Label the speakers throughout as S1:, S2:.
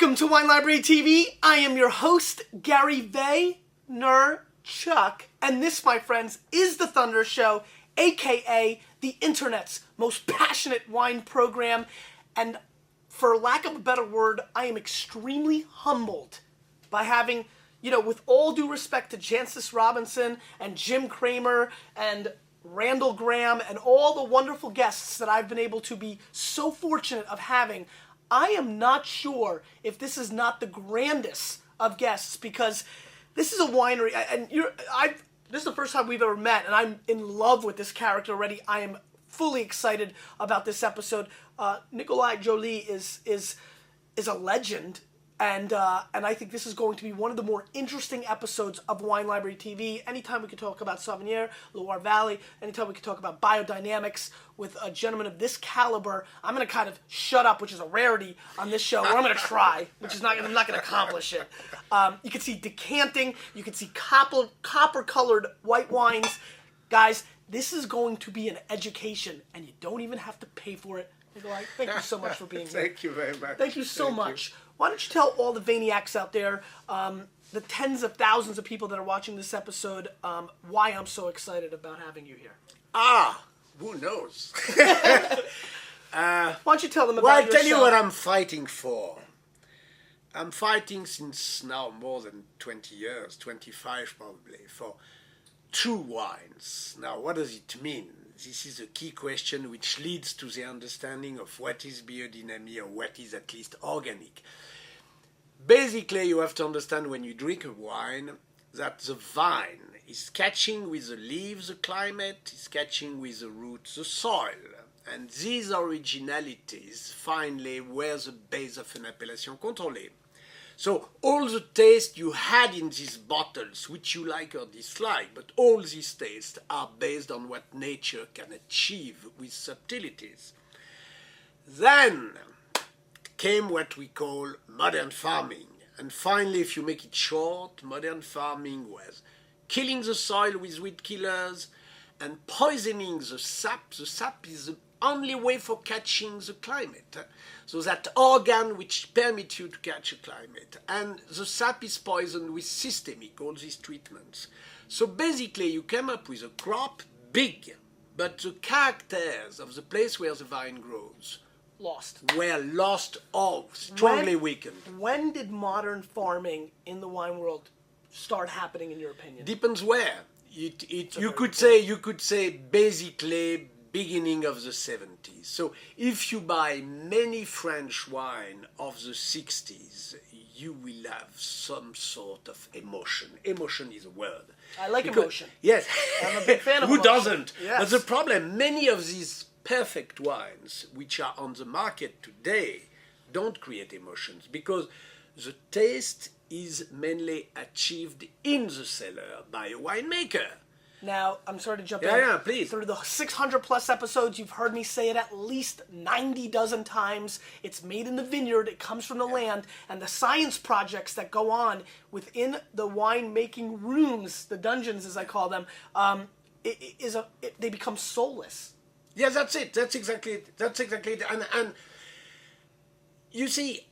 S1: Welcome to Wine Library TV. I am your host, Gary Vaynerchuk. And this, my friends, is The Thunder Show, aka the internet's most passionate wine program. And for lack of a better word, I am extremely humbled by having, with all due respect to Jancis Robinson and Jim Kramer and Randall Graham and all the wonderful guests that I've been able to be so fortunate of having, I am not sure if this is not the grandest of guests, because this is a winery, and this is the first time we've ever met, and I'm in love with this character already. I am fully excited about this episode. Nicolas Joly is a legend, and I think this is going to be one of the more interesting episodes of Wine Library TV. Anytime we can talk about Sauvignon, Loire Valley, anytime we can talk about biodynamics with a gentleman of this caliber, I'm going to kind of shut up, which is a rarity on this show, or I'm going to try, I'm not going to accomplish it. You can see decanting, you can see copper-colored white wines. Guys, this is going to be an education, and you don't even have to pay for it. Nikolai, thank you so much for being here.
S2: Thank you very much.
S1: Thank you so much. Why don't you tell all the Vaniacs out there, the tens of thousands of people that are watching this episode, why I'm so excited about having you here?
S2: Who knows?
S1: Why don't you tell them about
S2: Well, I'll
S1: yourself?
S2: tell you what I'm fighting for. I'm fighting since now more than 20 years, 25 probably, for true wines. Now, what does it mean? This is a key question which leads to the understanding of what is biodynamic or what is at least organic. Basically, you have to understand when you drink a wine that the vine is catching with the leaves the climate, is catching with the roots the soil. And these originalities finally were the base of an appellation contrôlée. So all the taste you had in these bottles, which you like or dislike, but all these tastes are based on what nature can achieve with subtleties. Then came what we call modern farming. And finally, if you make it short, modern farming was killing the soil with weed killers and poisoning the sap. The sap is the only way for catching the climate. So that organ which permits you to catch a climate. And the sap is poisoned with systemic, all these treatments. So basically you come up with a crop big, but the characters of the place where the vine grows were lost or strongly weakened.
S1: When did modern farming in the wine world start happening, in your opinion?
S2: Depends where. You could say basically beginning of the 70s. So if you buy many French wine of the 60s, you will have some sort of emotion. Emotion is a word.
S1: I like emotion.
S2: Yes.
S1: I'm a big fan of
S2: Who
S1: emotion.
S2: doesn't?
S1: Yes.
S2: But the problem, many of these perfect wines which are on the market today don't create emotions because the taste is mainly achieved in the cellar by a winemaker.
S1: Now, I'm sorry to jump in.
S2: Yeah, please.
S1: Through the 600 plus episodes, you've heard me say it at least 90 dozen times. It's made in the vineyard, it comes from the land, and the science projects that go on within the winemaking rooms, the dungeons as I call them, they become soulless.
S2: Yeah, that's it. That's exactly it. And you see,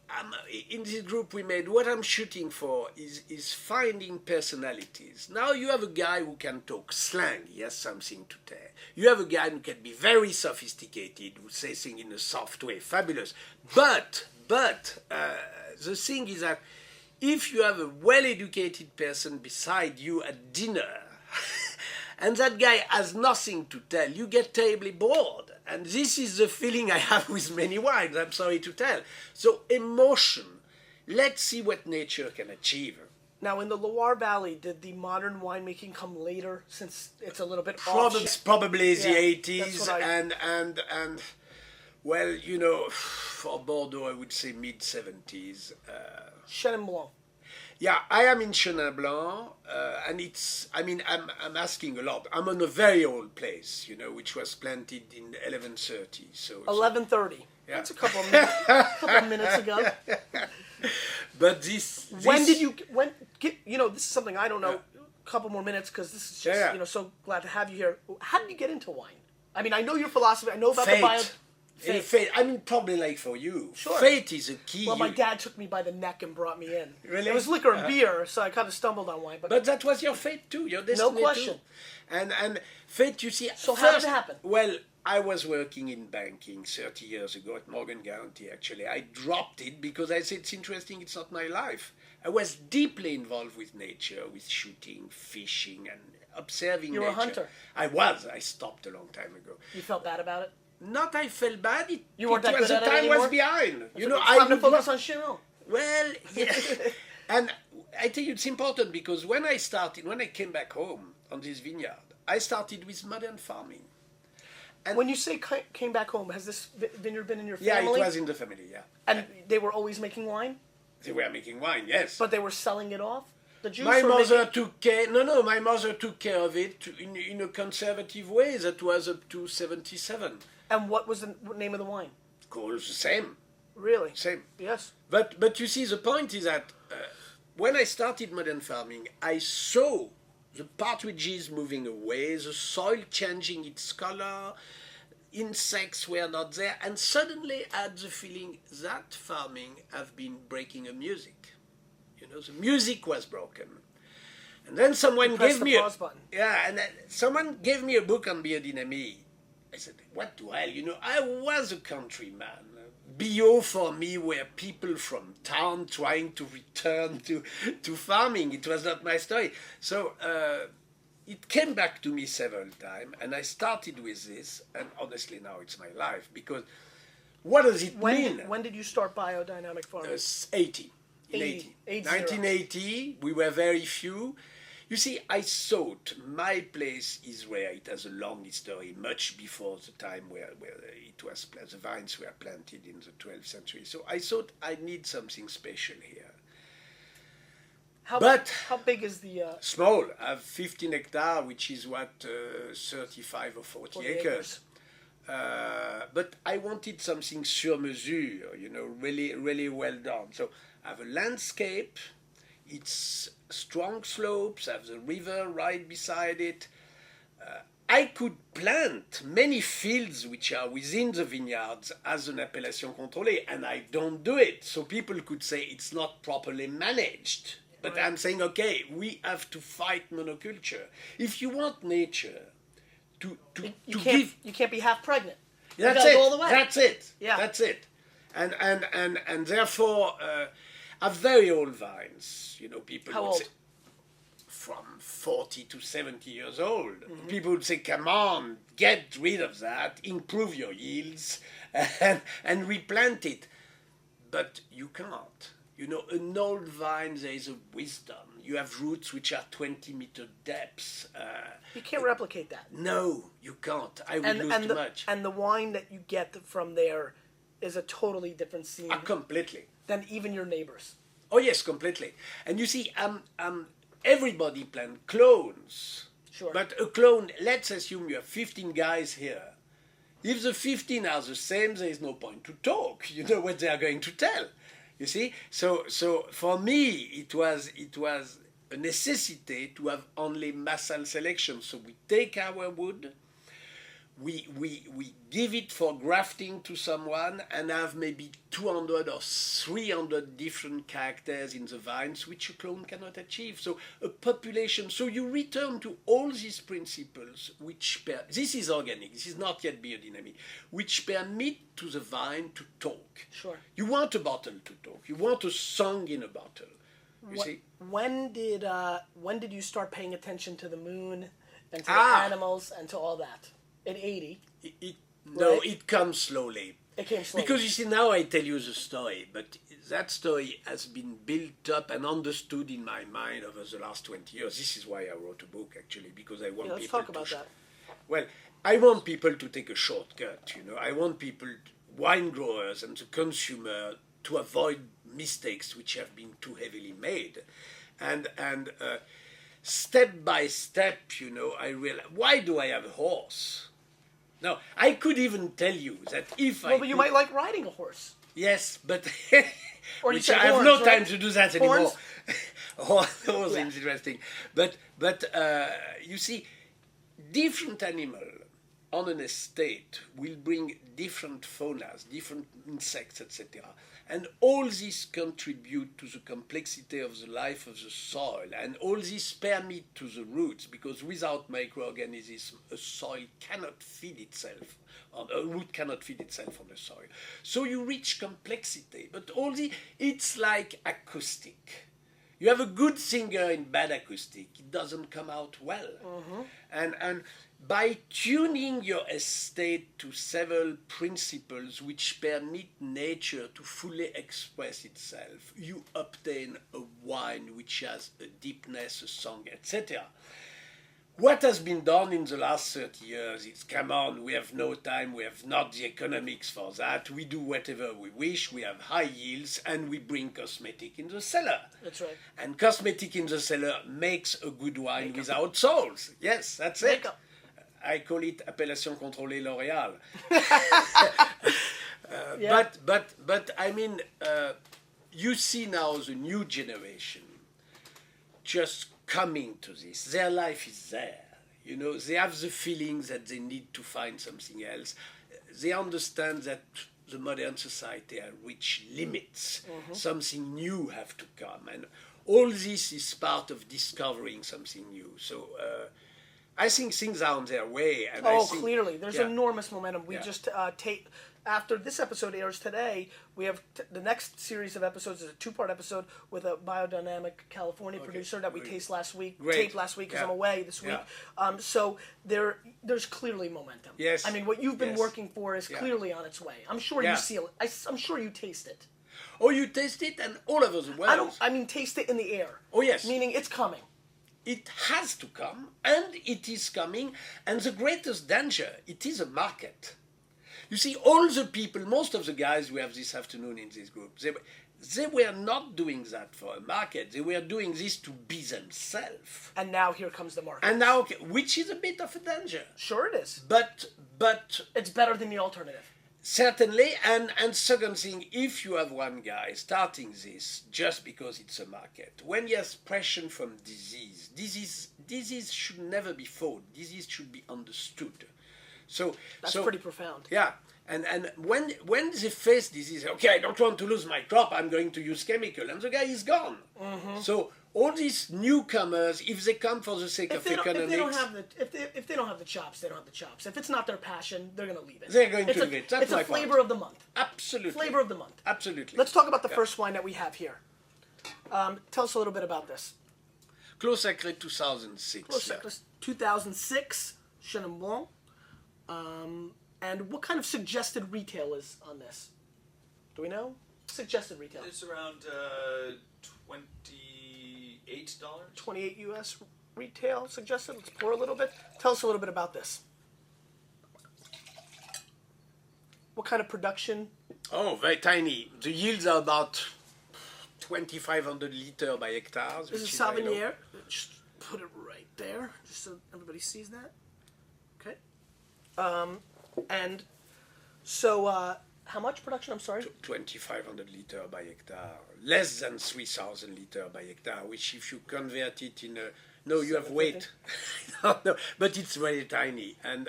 S2: in this group we made, what I'm shooting for is finding personalities. Now you have a guy who can talk slang, he has something to tell. You have a guy who can be very sophisticated, who says things in a soft way, fabulous. But the thing is that if you have a well-educated person beside you at dinner, and that guy has nothing to tell, you get terribly bored. And this is the feeling I have with many wines, I'm sorry to tell. So emotion, let's see what nature can achieve.
S1: Now, in the Loire Valley, did the modern winemaking come later, since it's a little bit
S2: Probably the 80s,
S1: that's what
S2: and well, for Bordeaux, I would say mid-70s.
S1: Chenin Blanc.
S2: Yeah, I am in Chenin Blanc, and I'm asking a lot. I'm on a very old place, which was planted in 1130. So
S1: 1130.
S2: Yeah.
S1: That's a couple of minutes ago.
S2: But this
S1: this is something I don't know. A couple more minutes, because this is just, so glad to have you here. How did you get into wine? I mean, I know your philosophy. I know about the bio. Fate.
S2: I mean, probably like for you.
S1: Sure.
S2: Fate is a key.
S1: Well, my dad took me by the neck and brought me in.
S2: Really?
S1: It was liquor and beer, so I kind of stumbled on wine.
S2: But that was your fate too, your destiny
S1: question.
S2: too. And fate, you see.
S1: So how did it happen?
S2: Well, I was working in banking 30 years ago at Morgan County, actually. I dropped it because I said, it's interesting, it's not my life. I was deeply involved with nature, with shooting, fishing, and observing
S1: You
S2: nature.
S1: were a hunter.
S2: I was. I stopped a long time ago.
S1: You felt bad about it?
S2: Not I felt bad.
S1: You weren't that good at it
S2: the time
S1: anymore?
S2: was behind. You know,
S1: It's
S2: I
S1: time to
S2: would
S1: focus
S2: not-
S1: on Chenin.
S2: Well, yeah. And I tell you, it's important because when I came back home on this vineyard, I started with modern farming.
S1: When you say came back home, has this vineyard been in your
S2: Yeah,
S1: family?
S2: it was in the family, yeah.
S1: And they were always making wine?
S2: They were making wine, yes.
S1: But they were selling it off? The juice?
S2: My
S1: or
S2: mother
S1: making-
S2: took care. No, my mother took care of it in a conservative way. That was up to 77.
S1: And what was the name of the wine?
S2: Calls the same,
S1: Really?
S2: same.
S1: Yes.
S2: But you see, the point is that when I started modern farming, I saw the partridges moving away, the soil changing its color, insects were not there, and suddenly I had the feeling that farming have been breaking a music. You know, the music was broken. And then someone
S1: Press
S2: gave
S1: the
S2: me
S1: pause button.
S2: and then someone gave me a book on biodynamics. I said, what the hell? You know, I was a countryman. Bio for me were people from town trying to return to farming. It was not my story. So it came back to me several times, and I started with this, and honestly now it's my life, because what does it mean?
S1: When did you start biodynamic farming?
S2: 80. In
S1: 80.
S2: 1980, we were very few. You see, I thought my place is where it has a long history, much before the time where the vines were planted in the 12th century. So I thought I need something special here.
S1: How big is the...
S2: Small. I have 15 hectares, which is 35 or 40 acres. But I wanted something sur mesure, you know, really, really well done. So I have a landscape. It's strong slopes. I have the river right beside it. I could plant many fields which are within the vineyards as an appellation contrôlée, and I don't do it. So people could say it's not properly managed. But
S1: Right.
S2: I'm saying, okay, we have to fight monoculture. If you want nature to
S1: You can't be half pregnant.
S2: that's
S1: gotta
S2: it.
S1: go all the way.
S2: That's it.
S1: Yeah.
S2: That's it. And therefore, have very old vines. You know, people
S1: How
S2: would
S1: old?
S2: say from 40 to 70 years old.
S1: Mm-hmm.
S2: People would say, "Come on, get rid of that, improve your yields, and replant it." But you can't. You know, an old vine, there is a wisdom. You have roots which are 20-meter depths.
S1: You can't replicate that.
S2: No, you can't. I would lose too much.
S1: And the wine that you get from there is a totally different scene
S2: Completely.
S1: than even your neighbors.
S2: Oh yes, completely. And you see, everybody plant clones.
S1: Sure.
S2: But a clone, let's assume you have 15 guys here. If the 15 are the same, there is no point to talk. You know what they are going to tell. You see? So for me, it was a necessity to have only massal selection. So we take our wood, we give it for grafting to someone, and have maybe 200 or 300 different characters in the vines which a clone cannot achieve. So a population. So you return to all these principles this is organic, this is not yet biodynamic, which permit to the vine to talk.
S1: Sure.
S2: You want a bottle to talk. You want a song in a bottle. You see?
S1: When did you start paying attention to the moon and to the
S2: Ah.
S1: animals and to all that? In 80,
S2: No,
S1: Right.
S2: it comes slowly.
S1: it came slowly.
S2: Because you see, now I tell you the story, but that story has been built up and understood in my mind over the last 20 years. This is why I wrote a book, actually, because I want
S1: Yeah, let's
S2: people
S1: talk about that.
S2: Well, I want people to take a shortcut, you know. I want people, wine growers and the consumer, to avoid mistakes which have been too heavily made. And step by step, you know, I realized, why do I have a horse? Now, I could even tell you that if
S1: Well, but you might like riding a horse.
S2: Yes, but
S1: Or you
S2: which
S1: say
S2: I have
S1: horns,
S2: no
S1: right?
S2: time to do that anymore.
S1: Horns?
S2: Horse
S1: Yeah.
S2: is interesting, but you see, different animal on an estate will bring different faunas, different insects, etc. And all this contribute to the complexity of the life of the soil, and all this permit to the roots, because without microorganisms, a soil cannot feed itself, or a root cannot feed itself on the soil. So you reach complexity, but it's like acoustic. You have a good singer in bad acoustic, it doesn't come out well. And by tuning your estate to several principles which permit nature to fully express itself, you obtain a wine which has a deepness, a song, etc. What has been done in the last 30 years is, come on, we have no time, we have not the economics for that, we do whatever we wish, we have high yields, and we bring cosmetic in the cellar.
S1: That's right.
S2: And cosmetic in the cellar makes a good wine without souls. Yes, that's it.
S1: Makeup.
S2: I call it Appellations contrôlée L'Oréal.
S1: Yeah.
S2: But I mean, you see now the new generation just coming to this. Their life is there. You know, they have the feeling that they need to find something else. They understand that the modern society has reached limits. Something new have to come. And all this is part of discovering something new. So I think things are on their way. And I think,
S1: clearly. There's enormous momentum. We
S2: Yeah.
S1: just after this episode airs today, we have the next series of episodes is a 2-part episode with a biodynamic California producer that we taped last week.
S2: Great.
S1: Taped last week because I'm away this week. So there's clearly momentum.
S2: Yes.
S1: I mean, what you've been
S2: Yes.
S1: working for is clearly on its way. I'm sure
S2: Yeah.
S1: you see it. I'm sure you taste it.
S2: Oh, you taste it, and all over the world.
S1: I mean, taste it in the air.
S2: Oh, yes.
S1: Meaning it's coming.
S2: It has to come, and it is coming. And the greatest danger, it is a market. You see, all the people, most of the guys we have this afternoon in this group, they were not doing that for a market. They were doing this to be themselves.
S1: And now here comes the market.
S2: And now, which is a bit of a danger.
S1: Sure it is.
S2: But
S1: It's better than the alternative.
S2: certainly, and second thing, if you have one guy starting this just because it's a market, when he has pressure from disease should never be fought. Disease should be understood.
S1: That's pretty profound.
S2: Yeah, and when they face disease, okay, I don't want to lose my crop, I'm going to use chemical, and the guy is gone. So all these newcomers, if they come for the sake of economics,
S1: if they don't have the chops, they don't have the chops. If it's not their passion, they're going to leave it.
S2: They're going to leave it. That's
S1: it's
S2: my
S1: a flavor
S2: point.
S1: of the month.
S2: Absolutely.
S1: Flavor of the month.
S2: Absolutely.
S1: Let's talk about the first wine that we have here. Tell us a little bit about this.
S2: Clos Sacré 2006.
S1: Clos Sacré 2006 Chenin Blanc. And what kind of suggested retail is on this? Do we know? Suggested retail.
S3: It's around $28.
S1: $28 US retail suggested. Let's pour a little bit. Tell us a little bit about this. What kind of production?
S2: Oh, very tiny. The yields are about 2,500 liters by hectare.
S1: This is Sauvignon. Just put it right there, just so everybody sees that. Okay. And so, how much production? I'm sorry.
S2: 2,500 liters by hectare. Less than 3,000 liters by hectare, which if you convert it in a... No, you have weight. no, but it's very tiny. And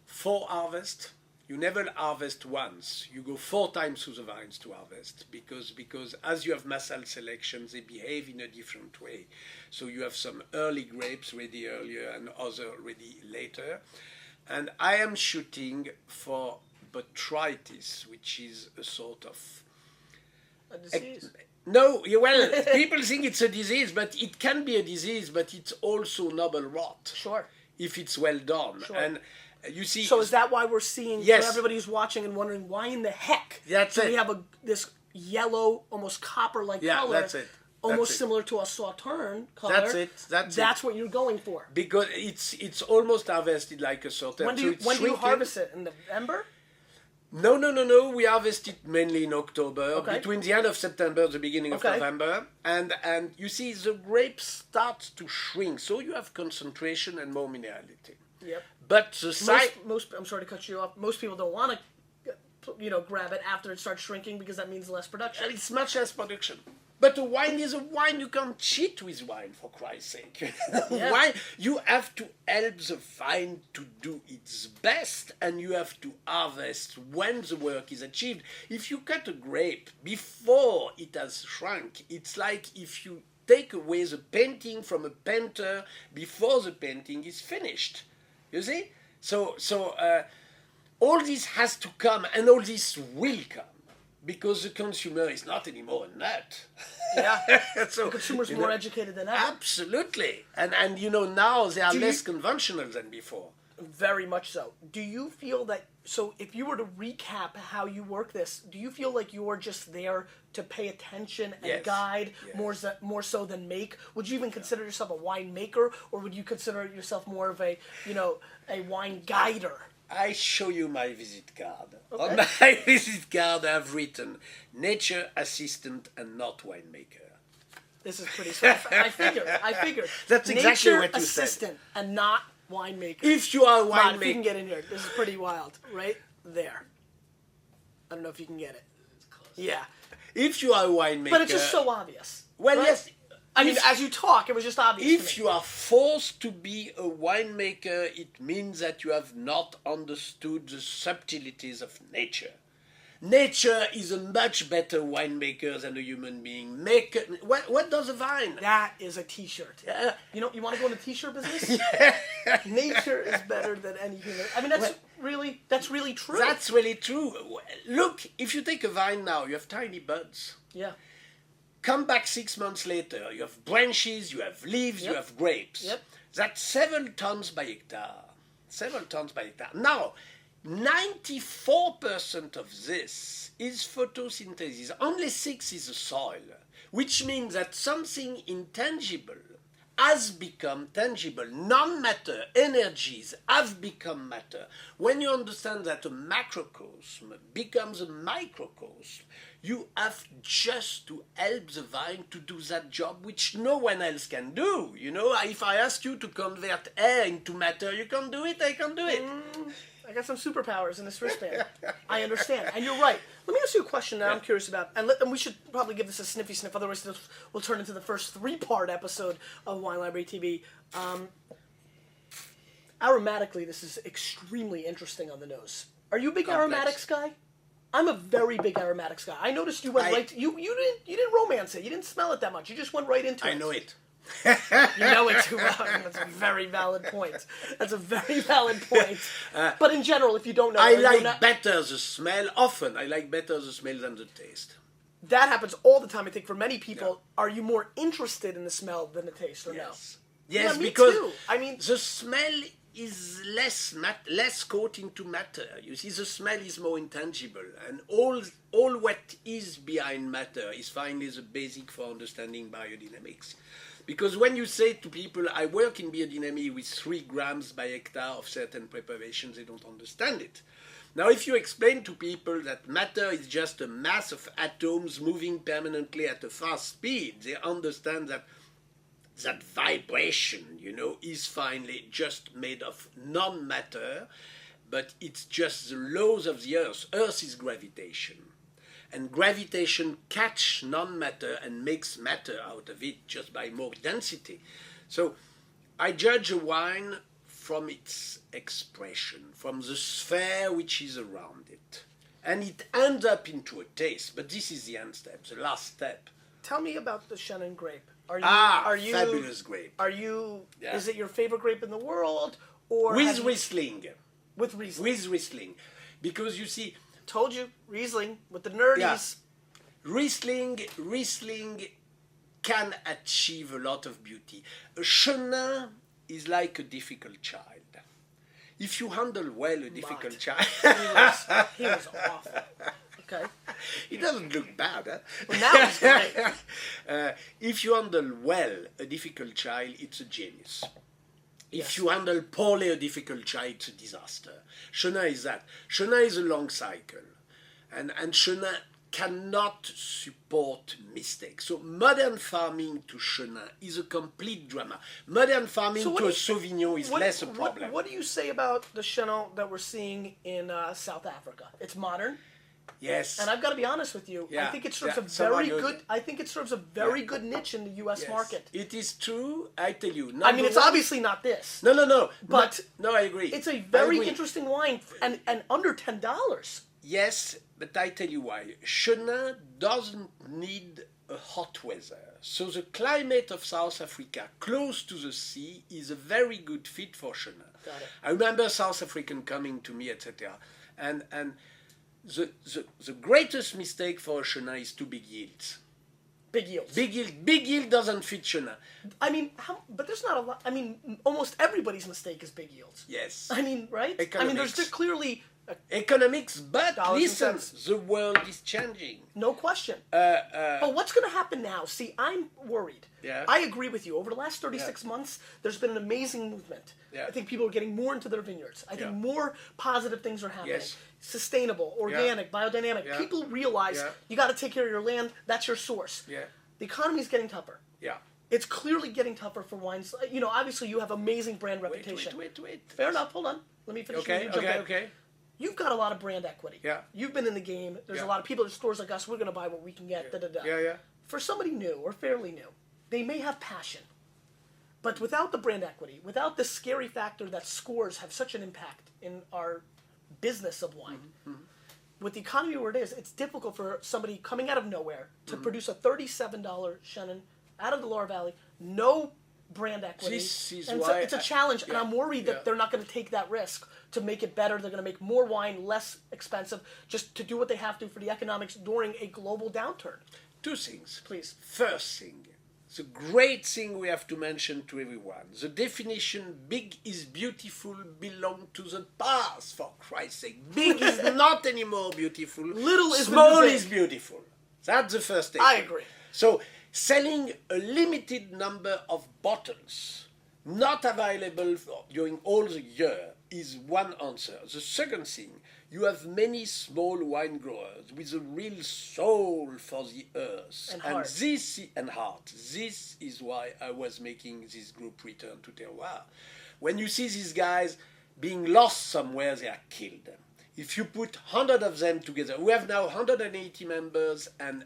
S2: for harvest, you never harvest once. You go 4 times through the vines to harvest because as you have massal selection, they behave in a different way. So you have some early grapes ready earlier and other ready later. And I am shooting for botrytis, which is a sort of...
S1: A disease.
S2: No, well, people think it's a disease, but it can be a disease, but it's also noble rot.
S1: Sure.
S2: If it's well done.
S1: Sure.
S2: And you see...
S1: So is that why we're seeing,
S2: Yes.
S1: for everybody who's watching and wondering, why in the heck
S2: That's
S1: do we
S2: it.
S1: have this yellow, almost copper-like
S2: Yeah,
S1: color?
S2: that's it.
S1: Almost
S2: That's it.
S1: similar to a sauterne color.
S2: That's it.
S1: That's what you're going for.
S2: Because it's almost harvested like a sauterne.
S1: When do you harvest it? In November?
S2: No. We harvest it mainly in October,
S1: Okay.
S2: between the end of September and the beginning of
S1: Okay.
S2: November. And you see, the grape starts to shrink, so you have concentration and more minerality.
S1: Yep.
S2: But the size...
S1: Most. I'm sorry to cut you off. Most people don't want to, grab it after it starts shrinking because that means less production.
S2: It's much less production. But a wine is a wine. You can't cheat with wine, for Christ's sake.
S1: Yeah.
S2: Wine, you have to help the vine to do its best, and you have to harvest when the work is achieved. If you cut a grape before it has shrunk, it's like if you take away the painting from a painter before the painting is finished. You see? So all this has to come, and all this will come. Because the consumer is not anymore a nut.
S1: Yeah.
S2: So,
S1: The consumer's more educated than ever.
S2: Absolutely. And you know, now they are less conventional than before.
S1: Very much so. Do you feel that, so if you were to recap how you work this, do you feel like you're just there to pay attention and
S2: Yes.
S1: guide
S2: Yes.
S1: more so than make? Would you even consider yourself a winemaker, or would you consider yourself more of a wine guider?
S2: I show you my visit card.
S1: Okay.
S2: On my visit card, I've written nature assistant and not winemaker.
S1: This is pretty sweet. I figured.
S2: That's exactly
S1: Nature
S2: what you said.
S1: assistant and not winemaker.
S2: If you are a
S1: Rod, if you
S2: winemaker,
S1: can get in here, this is pretty wild. Right there. I don't know if you can get it. Yeah.
S2: if you are a winemaker,
S1: But it's just so obvious.
S2: well,
S1: right?
S2: yes.
S1: I mean,
S2: if-
S1: as you talk, it was just obvious
S2: If
S1: to me.
S2: you are forced to be a winemaker, it means that you have not understood the subtleties of nature. Nature is a much better winemaker than a human being. What does a vine?
S1: That is a T-shirt.
S2: Yeah.
S1: You know, you want to go in the T-shirt business? Nature is better than anything. I mean, that's really true.
S2: That's really true. Look, if you take a vine now, you have tiny buds.
S1: yeah.
S2: Come back 6 months later, you have branches, you have leaves, you
S1: Yep.
S2: have grapes.
S1: Yep.
S2: That's 7 tons by hectare. 7 tons by hectare. Now, 94% of this is photosynthesis. Only 6 is the soil, which means that something intangible has become tangible. Non-matter energies have become matter. When you understand that a macrocosm becomes a microcosm, you have just to help the vine to do that job which no one else can do. You know, if I ask you to convert air into matter, you can do it, I can do it.
S1: I got some superpowers in this wristband. I understand. And you're right. Let me ask you a question that I'm curious about. And we should probably give this a sniffy sniff, otherwise this will turn into the first 3-part episode of Wine Library TV. Aromatically, this is extremely interesting on the nose. Are you a big
S2: Complex.
S1: aromatics guy? I'm a very big aromatics guy. I noticed you went right. You didn't romance it. You didn't smell it that much. You just went right into it.
S2: I know it.
S1: You know it too well. That's a very valid point. That's a very valid point. But in general, if you don't know,
S2: I
S1: or you're
S2: like
S1: not-
S2: better the smell, often I like better the smell than the taste.
S1: that happens all the time. I think for many people, are you more interested in the smell than the taste, or
S2: Yes.
S1: no?
S2: Yes,
S1: Yeah, me
S2: because
S1: too. I mean,
S2: the smell is less coating to matter. You see, the smell is more intangible, and all what is behind matter is finally the basic for understanding biodynamics. Because when you say to people, I work in biodynamics with 3 grams by hectare of certain preparations, they don't understand it. Now, if you explain to people that matter is just a mass of atoms moving permanently at a fast speed, they understand that vibration, you know, is finally just made of non-matter, but it's just the laws of the Earth. Earth is gravitation. And gravitation catch non-matter and makes matter out of it just by more density. So I judge a wine from its expression, from the sphere which is around it. And it ends up into a taste, but this is the end step, the last step.
S1: tell me about the Chenin grape. Are you
S2: fabulous grape.
S1: Are you?
S2: Yeah.
S1: Is it your favorite grape in the world, or
S2: With
S1: have you-
S2: Riesling.
S1: with Riesling?
S2: With Riesling. Because you see,
S1: Told you, Riesling with the nerdies.
S2: Riesling can achieve a lot of beauty. A Chenin is like a difficult child. If you handle well a difficult child,
S1: He was awful. Okay.
S2: it doesn't look bad. Huh?
S1: Well, now it's great.
S2: If you handle well a difficult child, it's a genius. If
S1: Yes.
S2: you handle poorly a difficult child, it's a disaster. Chenin is that. Chenin is a long cycle. And Chenin cannot support mistakes. So modern farming to Chenin is a complete drama. Modern farming
S1: So
S2: to a Sauvignon is less a problem.
S1: What do you say about the Chenin that we're seeing in South Africa? It's modern.
S2: Yes.
S1: And I've got to be honest with you.
S2: Yeah.
S1: I think it serves
S2: Yeah.
S1: a
S2: Some are
S1: very
S2: good.
S1: good. I think it serves a very good niche in the U.S.
S2: Yes.
S1: market.
S2: It is true. I tell you.
S1: I mean, it's
S2: one-
S1: obviously not this.
S2: No.
S1: But
S2: no, I agree.
S1: It's a
S2: I
S1: very
S2: agree.
S1: interesting wine and under $10.
S2: Yes, but I tell you why. Chenin doesn't need a hot weather. So the climate of South Africa, close to the sea, is a very good fit for Chenin.
S1: Got it.
S2: I remember South African coming to me, etc. And the greatest mistake for a Chenin is too big yields.
S1: Big yields.
S2: Big yield doesn't fit Chenin.
S1: I mean, but there's not a lot. I mean, almost everybody's mistake is big yields.
S2: Yes.
S1: I mean, right? I mean,
S2: Economics.
S1: there's clearly
S2: Economics, but
S1: Dollars and
S2: listen,
S1: cents.
S2: the world is changing.
S1: no question. But what's going to happen now? See, I'm worried.
S2: Yeah.
S1: I agree with you. Over the last 36 months, there's been an amazing movement.
S2: Yeah.
S1: I think people are getting more into their vineyards. I think
S2: Yeah.
S1: more positive things are happening.
S2: Yes.
S1: Sustainable, organic, biodynamic.
S2: Yeah.
S1: People realize
S2: Yeah.
S1: you got to take care of your land. That's your source.
S2: Yeah.
S1: The economy is getting tougher.
S2: Yeah.
S1: It's clearly getting tougher for wines. You know, obviously you have amazing brand reputation.
S2: Wait.
S1: Fair enough. Hold on. Let me finish.
S2: Okay,
S1: You jump in.
S2: okay.
S1: You've got a lot of brand equity.
S2: Yeah.
S1: You've been in the game. There's
S2: Yeah.
S1: a lot of people at stores like us. We're going to buy what we can get. Da da da.
S2: Yeah.
S1: For somebody new or fairly new, they may have passion, but without the brand equity, without the scary factor that scores have such an impact in our business of wine.
S2: Mm-hmm.
S1: With the economy where it is, it's difficult for somebody coming out of nowhere to
S2: Mm-hmm.
S1: produce a $37 Chenin out of the Loire Valley, no brand equity.
S2: This is
S1: and
S2: why
S1: it's a
S2: I-
S1: challenge, and
S2: yeah,
S1: I'm worried that
S2: yeah.
S1: they're not going to take that risk to make it better. They're going to make more wine less expensive, just to do what they have to for the economics during a global downturn.
S2: Two things.
S1: Please.
S2: First thing, the great thing we have to mention to everyone, the definition big is beautiful belong to the past, for Christ's sake. Big is not anymore beautiful.
S1: Little is
S2: Small
S1: the new big.
S2: is beautiful. That's the first thing.
S1: I agree.
S2: So selling a limited number of bottles, not available during all the year, is one answer. The second thing, you have many small wine growers with a real soul for the earth.
S1: And heart.
S2: And heart. This is why I was making this group Return to Terroir. When you see these guys being lost somewhere, they are killed. If you put 100 of them together, we have now 180 members and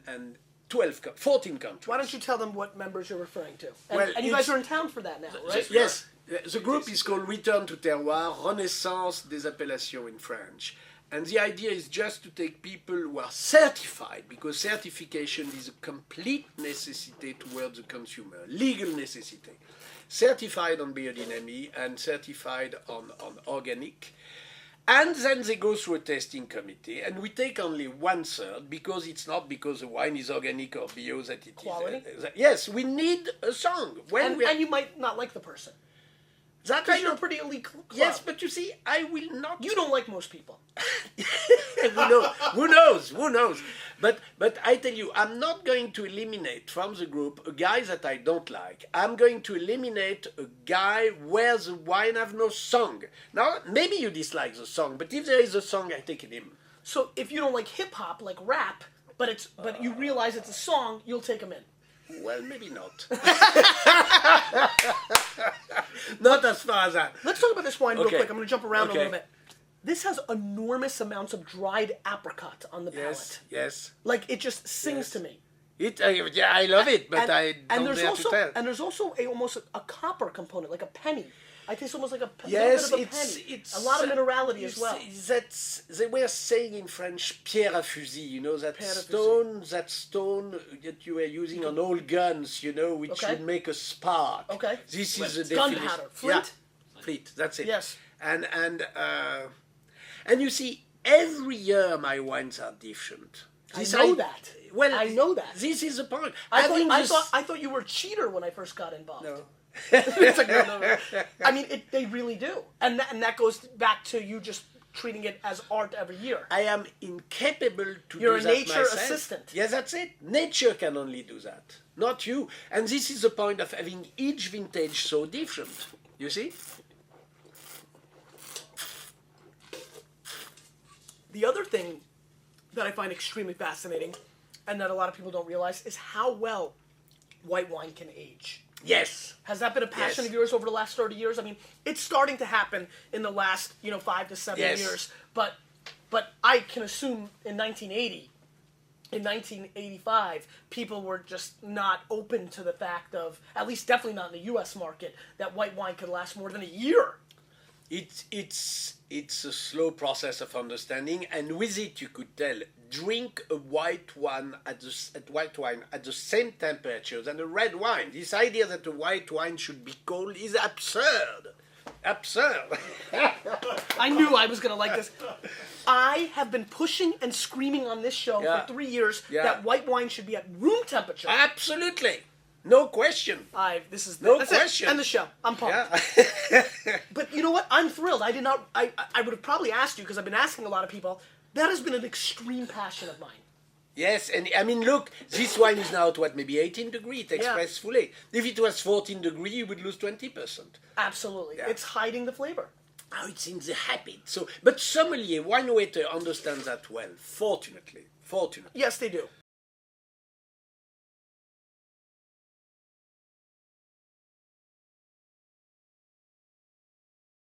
S2: 14 countries.
S1: Why don't you tell them what members you're referring to? And,
S2: Well,
S1: and you guys
S2: it's-
S1: are in town for that now, right?
S2: Yes, the group is called Return to Terroir, Renaissance des Appellations in French. And the idea is just to take people who are certified, because certification is a complete necessity towards the consumer, legal necessity. Certified on biodynamics and certified on organic. And then they go through a testing committee, and we take only 1/3 because it's not because the wine is organic or bio that it
S1: Quality?
S2: is. Yes, we need a song.
S1: And you might not like the person.
S2: That
S1: Because
S2: I
S1: you're a
S2: don't.
S1: pretty elite club.
S2: Yes, but you see, I will not.
S1: You don't like most people.
S2: Who knows? But I tell you, I'm not going to eliminate from the group a guy that I don't like. I'm going to eliminate a guy where the wine have no song. Now, maybe you dislike the song, but if there is a song, I take it in.
S1: So if you don't like hip hop, like rap, but you realize it's a song, you'll take them in.
S2: Well, maybe not. Not as far as that.
S1: Let's talk about this wine real
S2: Okay.
S1: quick. I'm going to jump around
S2: Okay.
S1: a little bit. This has enormous amounts of dried apricot on the palate.
S2: Yes.
S1: Like it just sings
S2: Yes.
S1: to me.
S2: Yeah, I love it, but I don't
S1: there's
S2: dare
S1: also
S2: to tell.
S1: and there's also almost a copper component, like a penny. I taste almost like a
S2: Yes,
S1: little bit of a penny. A lot of minerality as well.
S2: That's they were saying in French, pierre à fusil. You know that
S1: Pierre à
S2: stone that you were using on old guns. You know, which
S1: Okay.
S2: would make a spark.
S1: Okay.
S2: This is the
S1: Gunpowder.
S2: definition.
S1: Flint?
S2: Yeah. Flint. That's it.
S1: Yes.
S2: And you see, every year my wines are different.
S1: I know that.
S2: Well,
S1: I know that.
S2: This is the point.
S1: I
S2: Having this-
S1: thought you were a cheater when I first got involved.
S2: No.
S1: It's like, no. I mean, they really do, and that goes back to you just treating it as art every year.
S2: I am incapable to
S1: You're
S2: do
S1: a
S2: that
S1: nature
S2: myself.
S1: assistant.
S2: Yes, that's it. Nature can only do that, not you. And this is the point of having each vintage so different. You see?
S1: The other thing that I find extremely fascinating, and that a lot of people don't realize, is how well white wine can age.
S2: Yes.
S1: Has that been a passion
S2: Yes.
S1: of yours over the last 30 years? I mean, it's starting to happen in the last, 5 to 7
S2: Yes.
S1: years. But But I can assume in 1980, in 1985, people were just not open to the fact of, at least definitely not in the U.S. market, that white wine could last more than a year.
S2: It's a slow process of understanding, and with it you could tell, drink a white wine at the same temperature than a red wine. This idea that a white wine should be cold is absurd. Absurd.
S1: I knew I was going to like this. I have been pushing and screaming on this show
S2: Yeah.
S1: for 3 years
S2: Yeah.
S1: that white wine should be at room temperature.
S2: Absolutely. No question.
S1: That's
S2: question.
S1: It. End the show. I'm pumped.
S2: Yeah.
S1: But you know what? I'm thrilled. I would have probably asked you, because I've been asking a lot of people. That has been an extreme passion of mine.
S2: Yes, and I mean, look, this wine is now at maybe 18 degrees. It expresses fully. If it was 14 degrees, you would lose 20%.
S1: Absolutely.
S2: Yeah.
S1: It's hiding the flavor.
S2: Oh, it's in the habit. So, but sommelier, wine waiter understands that well. Fortunately.
S1: Yes, they do.